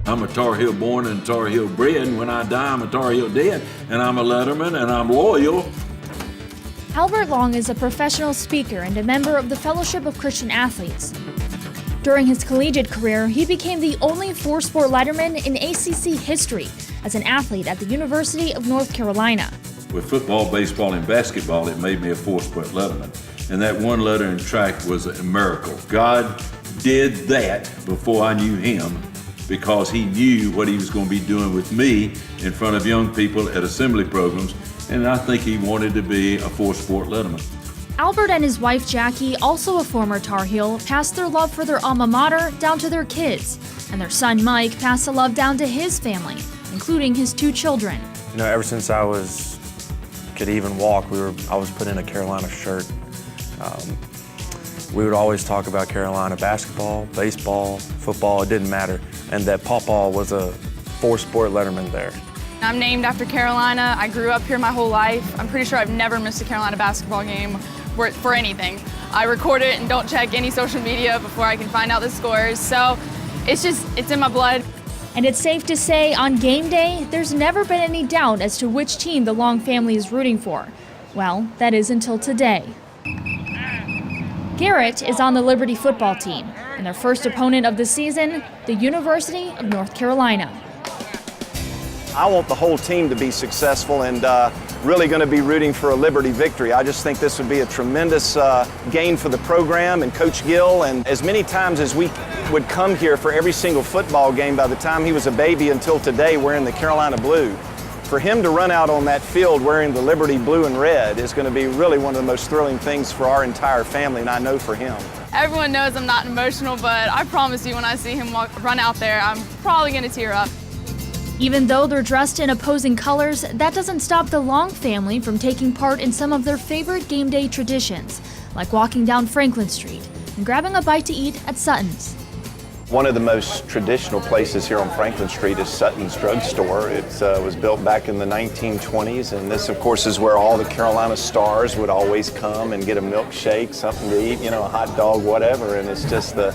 I'm a Tar Heel born and Tar Heel bred, and when I die, I'm a Tar Heel dead, and I'm a letterman, and I'm loyal. Garrett Long is a professional speaker and a member of the Fellowship of Christian Athletes. During his collegiate career, he became the only four-sport letterman in ACC history as an athlete at the University of North Carolina. With football, baseball, and basketball, it made me a four-sport letterman. And that one letter in track was a miracle. God did that before I knew him, because he knew what he was going to be doing with me in front of young people at assembly programs, and I think he wanted to be a four-sport letterman. Albert and his wife Jackie, also a former Tar Heel, passed their love for their alma mater down to their kids, and their son Mike passed the love down to his family, including his two children. You know, ever since I could even walk, I was put in a Carolina shirt. We would always talk about Carolina basketball, baseball, football, it didn't matter. And that Pawpaw was a four-sport letterman there. I'm named after Carolina. I grew up here my whole life. I'm pretty sure I've never missed a Carolina basketball game for anything. I record it and don't check any social media before I can find out the scores. So it's in my blood. And it's safe to say on game day, there's never been any doubt as to which team the Long family is rooting for. Well, that is until today. Garrett is on the Liberty football team, and their first opponent of the season, the University of North Carolina. I want the whole team to be successful, and really going to be rooting for a Liberty victory. I just think this would be a tremendous gain for the program and Coach Gill. And as many times as we would come here for every single football game, by the time he was a baby until today, wearing the Carolina blue, for him to run out on that field wearing the Liberty blue and red is going to be really one of the most thrilling things for our entire family, and I know for him. Everyone knows I'm not emotional, but I promise you when I see him run out there, I'm probably going to tear up. Even though they're dressed in opposing colors, that doesn't stop the Long family from taking part in some of their favorite game day traditions, like walking down Franklin Street and grabbing a bite to eat at Sutton's. One of the most traditional places here on Franklin Street is Sutton's Drugstore. It was built back in the 1920s, and this, of course, is where all the Carolina stars would always come and get a milkshake, something to eat, you know, a hot dog, whatever, and it's just the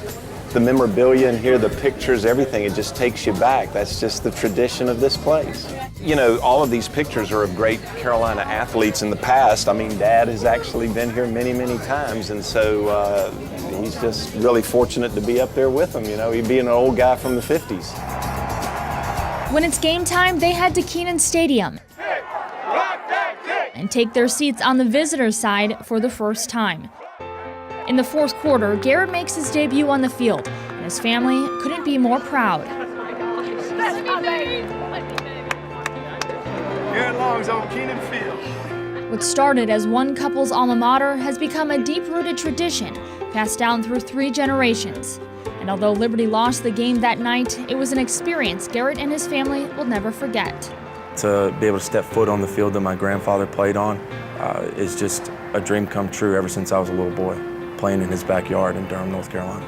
memorabilia in here, the pictures, everything, it just takes you back. That's just the tradition of this place. You know, all of these pictures are of great Carolina athletes in the past. I mean, Dad has actually been here many, many times, and so he's just really fortunate to be up there with them. You know, he'd be an old guy from the 50s. When it's game time, they head to Kenan Stadium and take their seats on the visitor side for the first time. In the fourth quarter, Garrett makes his debut on the field, and his family couldn't be more proud. Garrett Long's on Kenan Field. What started as one couple's alma mater has become a deep-rooted tradition, passed down through 3 generations. And although Liberty lost the game that night, it was an experience Garrett and his family will never forget. To be able to step foot on the field that my grandfather played on is just a dream come true ever since I was a little boy, playing in his backyard in Durham, North Carolina.